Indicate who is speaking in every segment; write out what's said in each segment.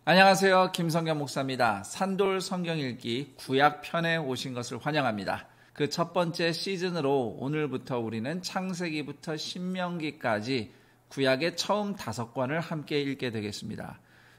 Speaker 1: 안녕하세요. 김성경 목사입니다. 산돌 성경 읽기 구약편에 오신 것을 환영합니다. 그 첫 번째 시즌으로 오늘부터 우리는 창세기부터 신명기까지 구약의 처음 5권을 함께 읽게 되겠습니다.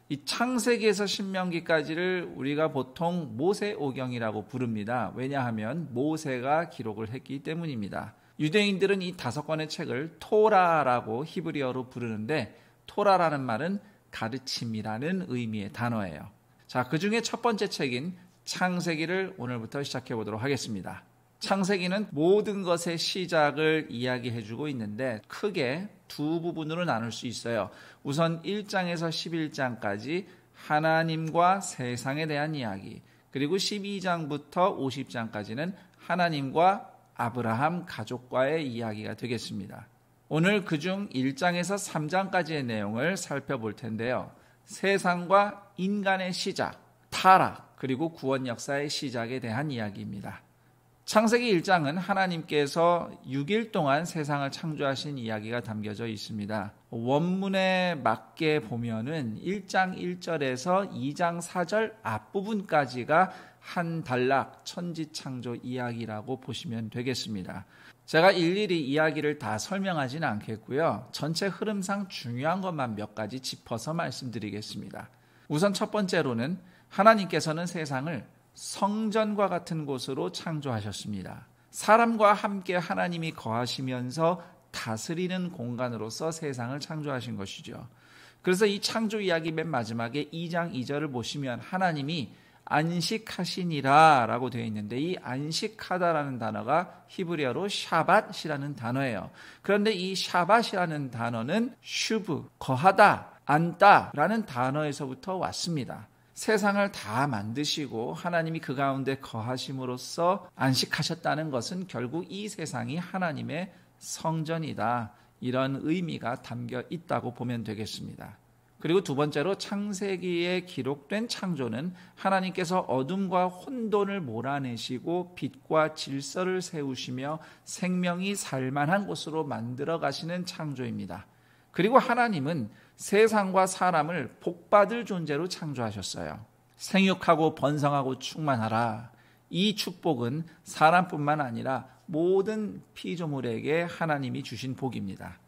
Speaker 1: 이 창세기에서 신명기까지를 우리가 보통 모세오경이라고 부릅니다. 왜냐하면 모세가 기록을 했기 때문입니다. 유대인들은 이 5권의 책을 토라라고 히브리어로 부르는데, 토라라는 말은 가르침이라는 의미의 단어예요. 자, 그 중에 첫 번째 책인 창세기를 오늘부터 시작해 보도록 하겠습니다. 창세기는 모든 것의 시작을 이야기해주고 있는데 크게 두 부분으로 나눌 수 있어요. 우선 1장에서 11장까지 하나님과 세상에 대한 이야기, 그리고 12장부터 50장까지는 하나님과 아브라함 가족과의 이야기가 되겠습니다. 오늘 그중 1장에서 3장까지의 내용을 살펴볼 텐데요. 세상과 인간의 시작, 타락, 그리고 구원 역사의 시작에 대한 이야기입니다. 창세기 1장은 하나님께서 6일 동안 세상을 창조하신 이야기가 담겨져 있습니다. 원문에 맞게 보면은 1장 1절에서 2장 4절 앞부분까지가 한 단락 천지창조 이야기라고 보시면 되겠습니다. 제가 일일이 이야기를 다 설명하지는 않겠고요. 전체 흐름상 중요한 것만 몇 가지 짚어서 말씀드리겠습니다. 우선 첫 번째로는 하나님께서는 세상을 성전과 같은 곳으로 창조하셨습니다. 사람과 함께 하나님이 거하시면서 다스리는 공간으로서 세상을 창조하신 것이죠. 그래서 이 창조 이야기 맨 마지막에 2장 2절을 보시면 하나님이 안식하시니라 라고 되어 있는데, 이 안식하다라는 단어가 히브리어로 샤밧이라는 단어예요. 그런데 이 샤밧이라는 단어는 슈브, 거하다, 앉다 라는 단어에서부터 왔습니다. 세상을 다 만드시고 하나님이 그 가운데 거하심으로써 안식하셨다는 것은 결국 이 세상이 하나님의 성전이다, 이런 의미가 담겨 있다고 보면 되겠습니다. 그리고 두 번째로 창세기에 기록된 창조는 하나님께서 어둠과 혼돈을 몰아내시고 빛과 질서를 세우시며 생명이 살만한 곳으로 만들어 가시는 창조입니다. 그리고 하나님은 세상과 사람을 복받을 존재로 창조하셨어요. 생육하고 번성하고 충만하라. 이 축복은 사람뿐만 아니라 모든 피조물에게 하나님이 주신 복입니다.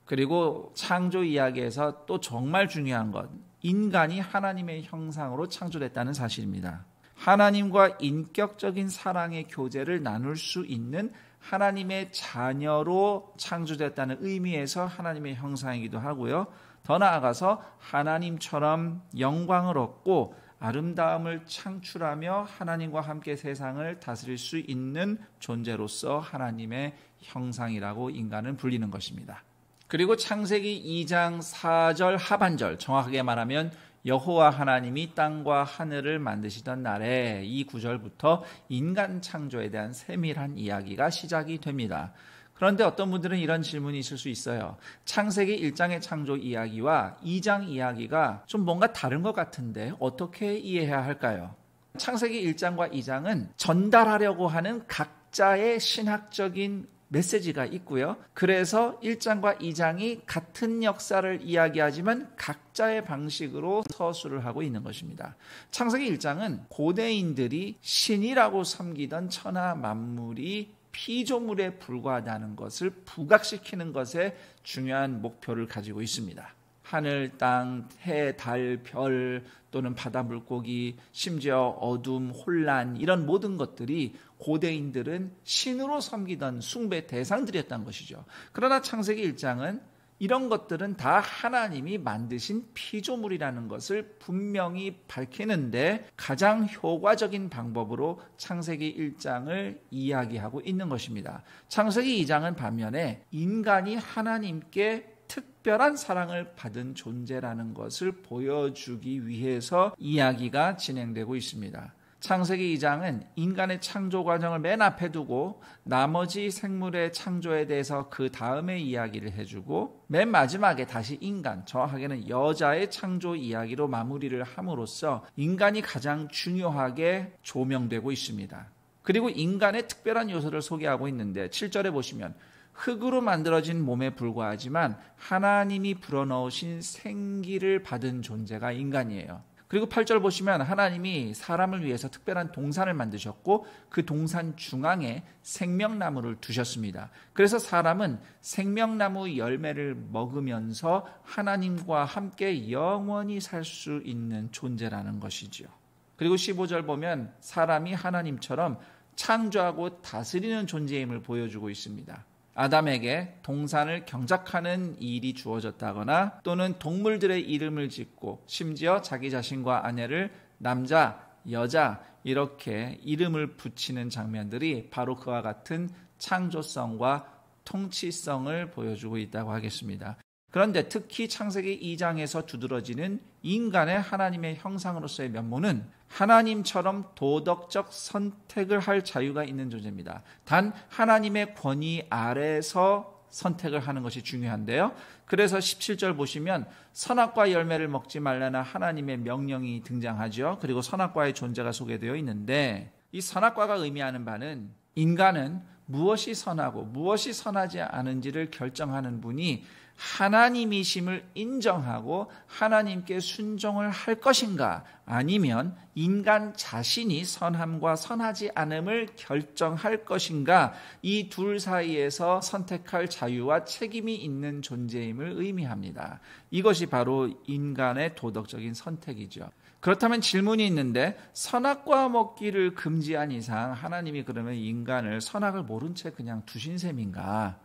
Speaker 1: 그리고 창조 이야기에서 또 정말 중요한 것, 인간이 하나님의 형상으로 창조됐다는 사실입니다. 하나님과 인격적인 사랑의 교제를 나눌 수 있는 하나님의 자녀로 창조됐다는 의미에서 하나님의 형상이기도 하고요. 더 나아가서 하나님처럼 영광을 얻고 아름다움을 창출하며 하나님과 함께 세상을 다스릴 수 있는 존재로서 하나님의 형상이라고 인간은 불리는 것입니다. 그리고 창세기 2장 4절 하반절, 정확하게 말하면 여호와 하나님이 땅과 하늘을 만드시던 날에, 이 구절부터 인간 창조에 대한 세밀한 이야기가 시작이 됩니다. 그런데 어떤 분들은 이런 질문이 있을 수 있어요. 창세기 1장의 창조 이야기와 2장 이야기가 좀 뭔가 다른 것 같은데 어떻게 이해해야 할까요? 창세기 1장과 2장은 전달하려고 하는 각자의 신학적인 메시지가 있고요. 그래서 1장과 2장이 같은 역사를 이야기하지만 각자의 방식으로 서술을 하고 있는 것입니다. 창세기 1장은 고대인들이 신이라고 섬기던 천하 만물이 피조물에 불과하다는 것을 부각시키는 것에 중요한 목표를 가지고 있습니다. 하늘, 땅, 해, 달, 별 또는 바다 물고기, 심지어 어둠, 혼란, 이런 모든 것들이 고대인들은 신으로 섬기던 숭배 대상들이었던 것이죠. 그러나 창세기 1장은 이런 것들은 다 하나님이 만드신 피조물이라는 것을 분명히 밝히는데 가장 효과적인 방법으로 창세기 1장을 이야기하고 있는 것입니다. 창세기 2장은 반면에 인간이 하나님께 특별한 사랑을 받은 존재라는 것을 보여주기 위해서 이야기가 진행되고 있습니다. 창세기 2장은 인간의 창조 과정을 맨 앞에 두고 나머지 생물의 창조에 대해서 그 다음에 이야기를 해주고 맨 마지막에 다시 인간, 정확하게는 여자의 창조 이야기로 마무리를 함으로써 인간이 가장 중요하게 조명되고 있습니다. 그리고 인간의 특별한 요소를 소개하고 있는데 7절에 보시면 흙으로 만들어진 몸에 불과하지만 하나님이 불어넣으신 생기를 받은 존재가 인간이에요. 그리고 8절 보시면 하나님이 사람을 위해서 특별한 동산을 만드셨고 그 동산 중앙에 생명나무를 두셨습니다. 그래서 사람은 생명나무 열매를 먹으면서 하나님과 함께 영원히 살 수 있는 존재라는 것이지요. 그리고 15절 보면 사람이 하나님처럼 창조하고 다스리는 존재임을 보여주고 있습니다. 아담에게 동산을 경작하는 일이 주어졌다거나 또는 동물들의 이름을 짓고 심지어 자기 자신과 아내를 남자, 여자 이렇게 이름을 붙이는 장면들이 바로 그와 같은 창조성과 통치성을 보여주고 있다고 하겠습니다. 그런데 특히 창세기 2장에서 두드러지는 인간의 하나님의 형상으로서의 면모는 하나님처럼 도덕적 선택을 할 자유가 있는 존재입니다. 단 하나님의 권위 아래서 선택을 하는 것이 중요한데요. 그래서 17절 보시면 선악과 열매를 먹지 말라는 하나님의 명령이 등장하죠. 그리고 선악과의 존재가 소개되어 있는데 이 선악과가 의미하는 바는 인간은 무엇이 선하고 무엇이 선하지 않은지를 결정하는 분이 하나님이심을 인정하고 하나님께 순종을 할 것인가, 아니면 인간 자신이 선함과 선하지 않음을 결정할 것인가, 이 둘 사이에서 선택할 자유와 책임이 있는 존재임을 의미합니다. 이것이 바로 인간의 도덕적인 선택이죠. 그렇다면 질문이 있는데 선악과 먹기를 금지한 이상 하나님이 그러면 인간을 선악을 모른 채 그냥 두신 셈인가?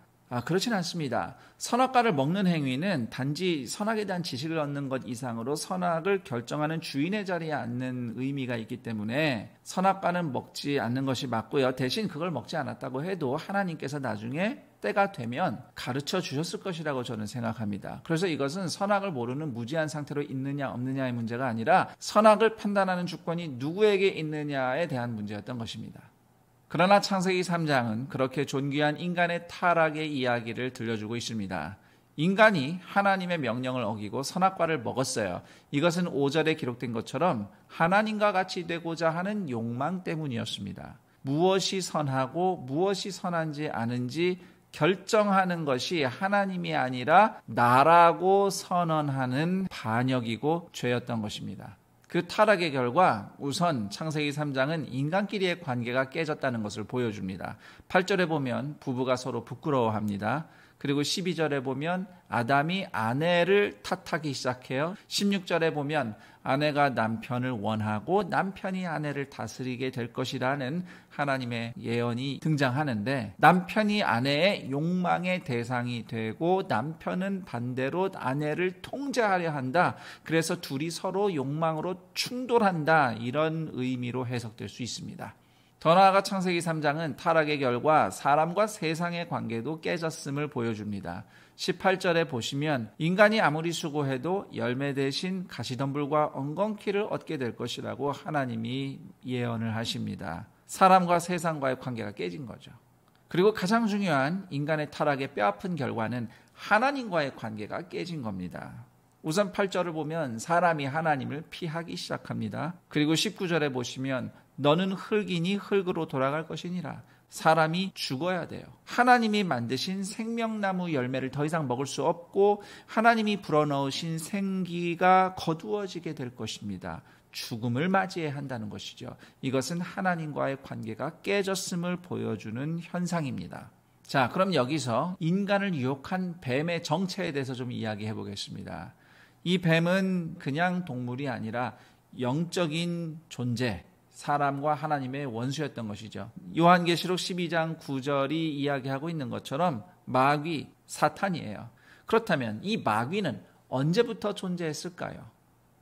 Speaker 1: 그렇진 않습니다. 선악과를 먹는 행위는 단지 선악에 대한 지식을 얻는 것 이상으로 선악을 결정하는 주인의 자리에 앉는 의미가 있기 때문에 선악과는 먹지 않는 것이 맞고요. 대신 그걸 먹지 않았다고 해도 하나님께서 나중에 때가 되면 가르쳐 주셨을 것이라고 저는 생각합니다. 그래서 이것은 선악을 모르는 무지한 상태로 있느냐 없느냐의 문제가 아니라 선악을 판단하는 주권이 누구에게 있느냐에 대한 문제였던 것입니다. 그러나 창세기 3장은 그렇게 존귀한 인간의 타락의 이야기를 들려주고 있습니다. 인간이 하나님의 명령을 어기고 선악과를 먹었어요. 이것은 5절에 기록된 것처럼 하나님과 같이 되고자 하는 욕망 때문이었습니다. 무엇이 선하고 무엇이 선한지 아는지 결정하는 것이 하나님이 아니라 나라고 선언하는 반역이고 죄였던 것입니다. 그 타락의 결과 우선 창세기 3장은 인간끼리의 관계가 깨졌다는 것을 보여줍니다. 8절에 보면 부부가 서로 부끄러워합니다. 그리고 12절에 보면 아담이 아내를 탓하기 시작해요. 16절에 보면 아내가 남편을 원하고 남편이 아내를 다스리게 될 것이라는 하나님의 예언이 등장하는데 남편이 아내의 욕망의 대상이 되고 남편은 반대로 아내를 통제하려 한다. 그래서 둘이 서로 욕망으로 충돌한다. 이런 의미로 해석될 수 있습니다. 더 나아가 창세기 3장은 타락의 결과 사람과 세상의 관계도 깨졌음을 보여줍니다. 18절에 보시면 인간이 아무리 수고해도 열매 대신 가시덤불과 엉겅퀴를 얻게 될 것이라고 하나님이 예언을 하십니다. 사람과 세상과의 관계가 깨진 거죠. 그리고 가장 중요한 인간의 타락의 뼈아픈 결과는 하나님과의 관계가 깨진 겁니다. 우선 8절을 보면 사람이 하나님을 피하기 시작합니다. 그리고 19절에 보시면 너는 흙이니 흙으로 돌아갈 것이니라. 사람이 죽어야 돼요. 하나님이 만드신 생명나무 열매를 더 이상 먹을 수 없고 하나님이 불어넣으신 생기가 거두어지게 될 것입니다. 죽음을 맞이해야 한다는 것이죠. 이것은 하나님과의 관계가 깨졌음을 보여주는 현상입니다. 자, 그럼 여기서 인간을 유혹한 뱀의 정체에 대해서 좀 이야기해 보겠습니다. 이 뱀은 그냥 동물이 아니라 영적인 존재, 사람과 하나님의 원수였던 것이죠. 요한계시록 12장 9절이 이야기하고 있는 것처럼 마귀, 사탄이에요. 그렇다면 이 마귀는 언제부터 존재했을까요?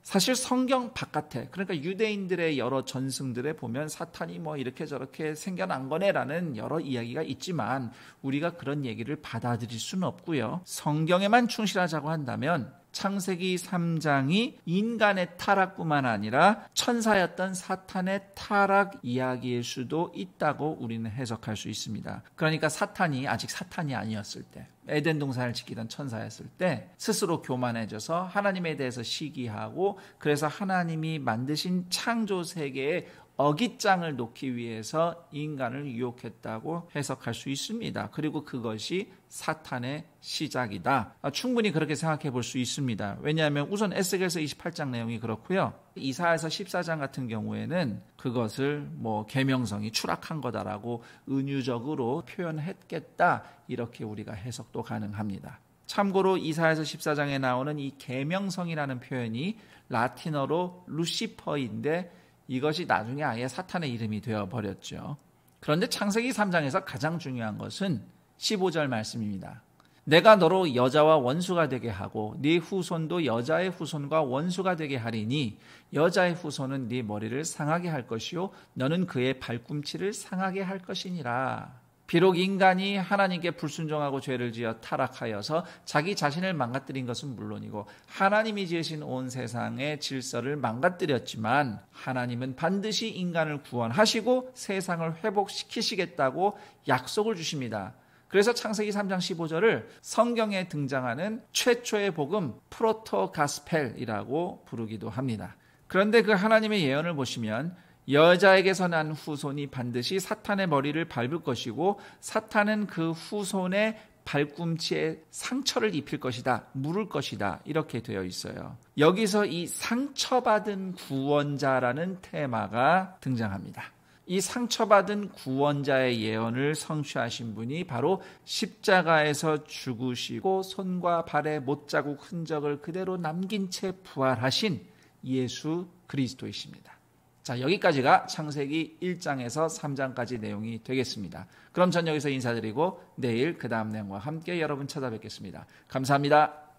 Speaker 1: 사실 성경 바깥에, 그러니까 유대인들의 여러 전승들에 보면 사탄이 뭐 이렇게 저렇게 생겨난 거네라는 여러 이야기가 있지만 우리가 그런 얘기를 받아들일 수는 없고요. 성경에만 충실하자고 한다면 창세기 3장이 인간의 타락뿐만 아니라 천사였던 사탄의 타락 이야기일 수도 있다고 우리는 해석할 수 있습니다. 그러니까 사탄이 아직 사탄이 아니었을 때, 에덴 동산을 지키던 천사였을 때 스스로 교만해져서 하나님에 대해서 시기하고 그래서 하나님이 만드신 창조 세계에 어깃장을 놓기 위해서 인간을 유혹했다고 해석할 수 있습니다. 그리고 그것이 사탄의 시작이다. 충분히 그렇게 생각해 볼 수 있습니다. 왜냐하면 우선 에스겔서 28장 내용이 그렇고요. 이사야서 14장 같은 경우에는 그것을 계명성이 추락한 거다라고 은유적으로 표현했겠다. 이렇게 우리가 해석도 가능합니다. 참고로 이사야서 14장에 나오는 이 계명성이라는 표현이 라틴어로 루시퍼인데 이것이 나중에 아예 사탄의 이름이 되어버렸죠. 그런데 창세기 3장에서 가장 중요한 것은 15절 말씀입니다. 내가 너로 여자와 원수가 되게 하고 네 후손도 여자의 후손과 원수가 되게 하리니 여자의 후손은 네 머리를 상하게 할 것이요 너는 그의 발꿈치를 상하게 할 것이니라. 비록 인간이 하나님께 불순종하고 죄를 지어 타락하여서 자기 자신을 망가뜨린 것은 물론이고 하나님이 지으신 온 세상의 질서를 망가뜨렸지만 하나님은 반드시 인간을 구원하시고 세상을 회복시키시겠다고 약속을 주십니다. 그래서 창세기 3장 15절을 성경에 등장하는 최초의 복음 프로토가스펠이라고 부르기도 합니다. 그런데 그 하나님의 예언을 보시면 여자에게서 난 후손이 반드시 사탄의 머리를 밟을 것이고 사탄은 그 후손의 발꿈치에 상처를 입힐 것이다, 물을 것이다 이렇게 되어 있어요. 여기서 이 상처받은 구원자라는 테마가 등장합니다. 이 상처받은 구원자의 예언을 성취하신 분이 바로 십자가에서 죽으시고 손과 발에 못자국 흔적을 그대로 남긴 채 부활하신 예수 그리스도이십니다. 자, 여기까지가 창세기 1장에서 3장까지 내용이 되겠습니다. 그럼 전 여기서 인사드리고 내일 그 다음 내용과 함께 여러분 찾아뵙겠습니다. 감사합니다.